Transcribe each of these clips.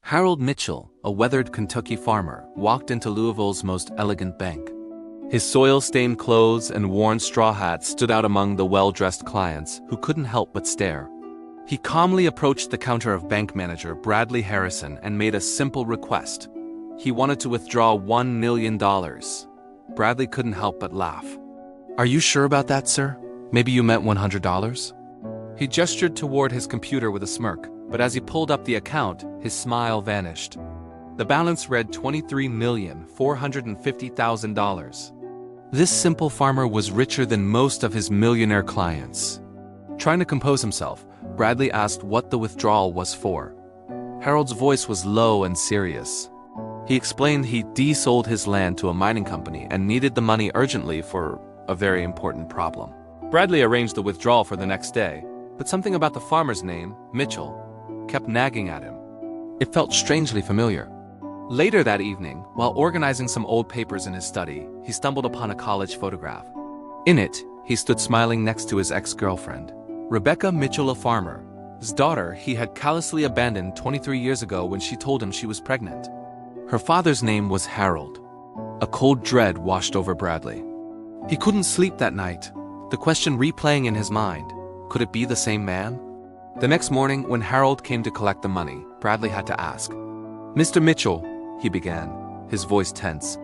Harold Mitchell, a weathered Kentucky farmer, walked into Louisville's most elegant bank. His soil-stained clothes and worn straw hat stood out among the well-dressed clients who couldn't help but stare. He calmly approached the counter of bank manager Bradley Harrison and made a simple request. He wanted to withdraw $1 million. Bradley couldn't help but laugh. "Are you sure about that, sir? Maybe you meant $100? He gestured toward his computer with a smirk, but as he pulled up the account, his smile vanished. The balance read $23,450,000. This simple farmer was richer than most of his millionaire clients. Trying to compose himself, Bradley asked what the withdrawal was for. Harold's voice was low and serious. He explained he de-sold his land to a mining company and needed the money urgently for a very important problem. Bradley arranged the withdrawal for the next day, but something about the farmer's name, Mitchell, kept nagging at him. It felt strangely familiar. Later that evening, while organizing some old papers in his study, he stumbled upon a college photograph. In it, he stood smiling next to his ex-girlfriend, Rebecca Mitchell, a farmer. His daughter he had callously abandoned 23 years ago when she told him she was pregnant. Her father's name was Harold. A cold dread washed over Bradley. He couldn't sleep that night, the question replaying in his mind, could it be the same man? The next morning, when Harold came to collect the money, Bradley had to ask. "Mr. Mitchell," he began, his voice tense,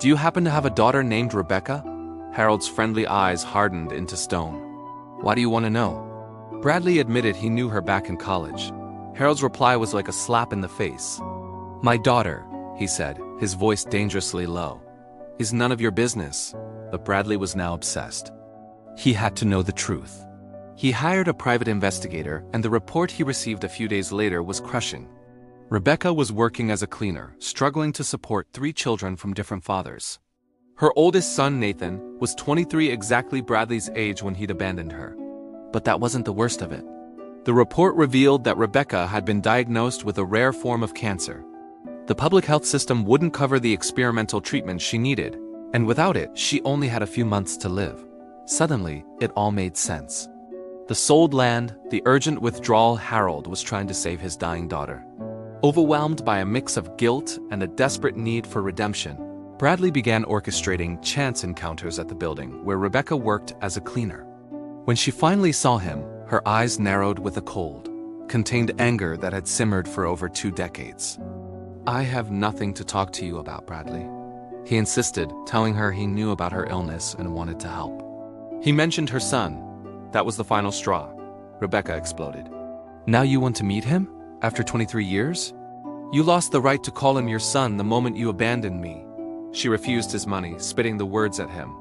"do you happen to have a daughter named Rebecca?" Harold's friendly eyes hardened into stone. "Why do you want to know?" Bradley admitted he knew her back in college. Harold's reply was like a slap in the face. "My daughter," he said, his voice dangerously low, "is none of your business." But Bradley was now obsessed. He had to know the truth. He hired a private investigator, and the report he received a few days later was crushing. Rebecca was working as a cleaner, struggling to support 3 children from different fathers. Her oldest son, Nathan, was 23, exactly Bradley's age when he'd abandoned her. But that wasn't the worst of it. The report revealed that Rebecca had been diagnosed with a rare form of cancer. The public health system wouldn't cover the experimental treatment she needed, and without it, she only had a few months to live. Suddenly, it all made sense. The sold land, the urgent withdrawal Harold was trying to save his dying daughter. Overwhelmed by a mix of guilt and a desperate need for redemption, Bradley began orchestrating chance encounters at the building where Rebecca worked as a cleaner. When she finally saw him, her eyes narrowed with a cold, contained anger that had simmered for over 2 decades. "I have nothing to talk to you about, Bradley," he insisted, telling her he knew about her illness and wanted to help. He mentioned her son. That was the final straw. Rebecca exploded. "Now you want to meet him? After 23 years? You lost the right to call him your son the moment you abandoned me." She refused his money, spitting the words at him.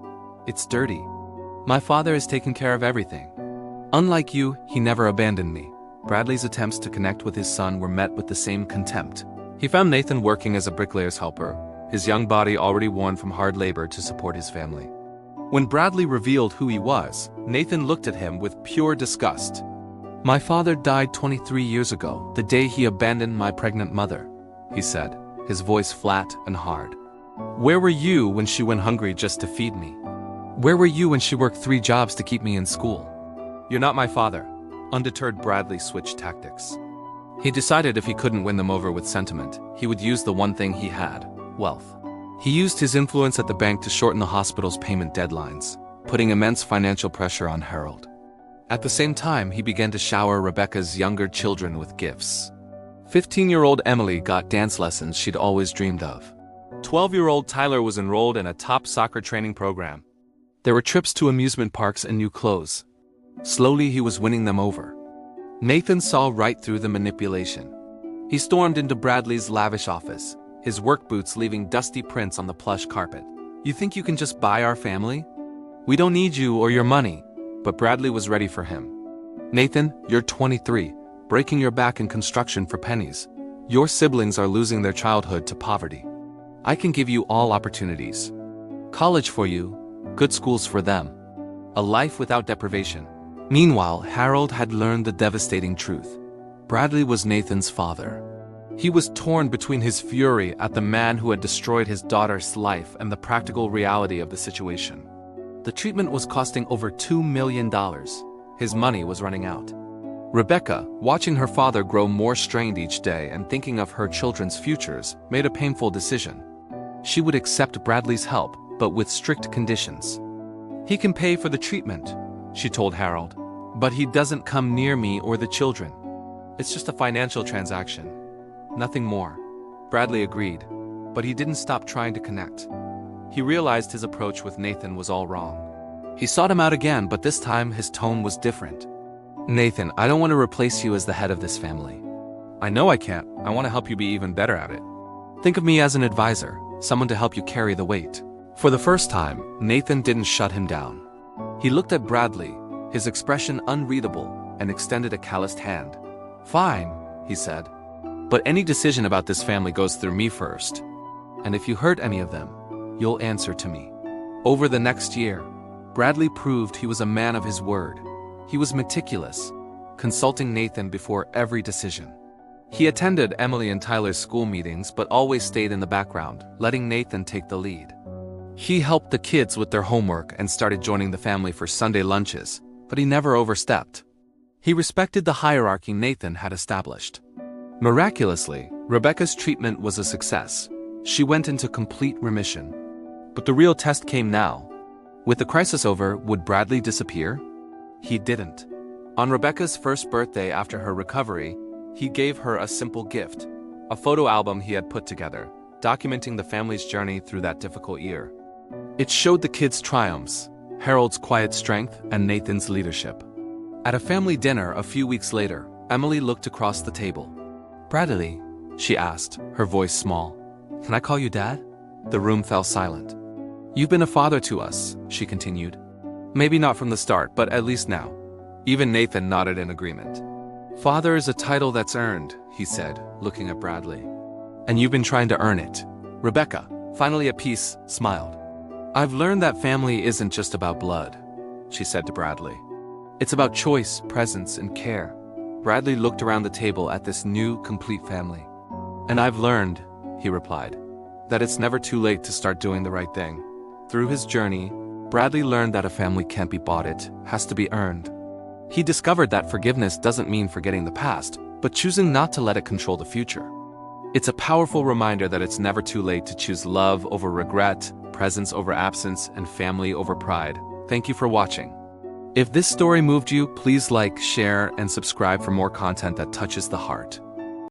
"It's dirty. My father has taken care of everything. Unlike you, he never abandoned me." Bradley's attempts to connect with his son were met with the same contempt. He found Nathan working as a bricklayer's helper, his young body already worn from hard labor to support his family. When Bradley revealed who he was, Nathan looked at him with pure disgust. "My father died 23 years ago, the day he abandoned my pregnant mother," he said, his voice flat and hard. "Where were you when she went hungry just to feed me? Where were you when she worked 3 jobs to keep me in school? You're not my father." Undeterred, Bradley switched tactics. He decided if he couldn't win them over with sentiment, he would use the one thing he had: wealth. He used his influence at the bank to shorten the hospital's payment deadlines, putting immense financial pressure on Harold. At the same time, he began to shower Rebecca's younger children with gifts. 15-year-old Emily got dance lessons she'd always dreamed of. 12-year-old Tyler was enrolled in a top soccer training program. There were trips to amusement parks and new clothes. Slowly, he was winning them over. Nathan saw right through the manipulation. He stormed into Bradley's lavish office, his work boots leaving dusty prints on the plush carpet. "You think you can just buy our family? We don't need you or your money." But Bradley was ready for him. "Nathan, you're 23, breaking your back in construction for pennies. Your siblings are losing their childhood to poverty. I can give you all opportunities. College for you, good schools for them. A life without deprivation." Meanwhile, Harold had learned the devastating truth. Bradley was Nathan's father. He was torn between his fury at the man who had destroyed his daughter's life and the practical reality of the situation. The treatment was costing over $2 million. His money was running out. Rebecca, watching her father grow more strained each day and thinking of her children's futures, made a painful decision. She would accept Bradley's help, but with strict conditions. "He can pay for the treatment," she told Harold, "but he doesn't come near me or the children. It's just a financial transaction. Nothing more." Bradley agreed, but he didn't stop trying to connect. He realized his approach with Nathan was all wrong. He sought him out again, but this time his tone was different. "Nathan, I don't want to replace you as the head of this family. I know I can't. I want to help you be even better at it. Think of me as an advisor, someone to help you carry the weight." For the first time, Nathan didn't shut him down. He looked at Bradley, his expression unreadable, and extended a calloused hand. "Fine," he said. "But any decision about this family goes through me first. And if you hurt any of them, you'll answer to me." Over the next year, Bradley proved he was a man of his word. He was meticulous, consulting Nathan before every decision. He attended Emily and Tyler's school meetings but always stayed in the background, letting Nathan take the lead. He helped the kids with their homework and started joining the family for Sunday lunches, but he never overstepped. He respected the hierarchy Nathan had established. Miraculously, Rebecca's treatment was a success. She went into complete remission. But the real test came now. With the crisis over, would Bradley disappear? He didn't. On Rebecca's first birthday after her recovery, he gave her a simple gift, a photo album he had put together, documenting the family's journey through that difficult year. It showed the kids' triumphs, Harold's quiet strength, and Nathan's leadership. At a family dinner a few weeks later, Emily looked across the table. "Bradley," she asked, her voice small, "can I call you Dad?" The room fell silent. "You've been a father to us," she continued. "Maybe not from the start, but at least now." Even Nathan nodded in agreement. "Father is a title that's earned," he said, looking at Bradley. "And you've been trying to earn it." Rebecca, finally at peace, smiled. "I've learned that family isn't just about blood," she said to Bradley. "It's about choice, presence, and care." Bradley looked around the table at this new, complete family. "And I've learned," he replied, "that it's never too late to start doing the right thing." Through his journey, Bradley learned that a family can't be bought, it has to be earned. He discovered that forgiveness doesn't mean forgetting the past, but choosing not to let it control the future. It's a powerful reminder that it's never too late to choose love over regret, presence over absence, and family over pride. Thank you for watching. If this story moved you, please like, share, and subscribe for more content that touches the heart.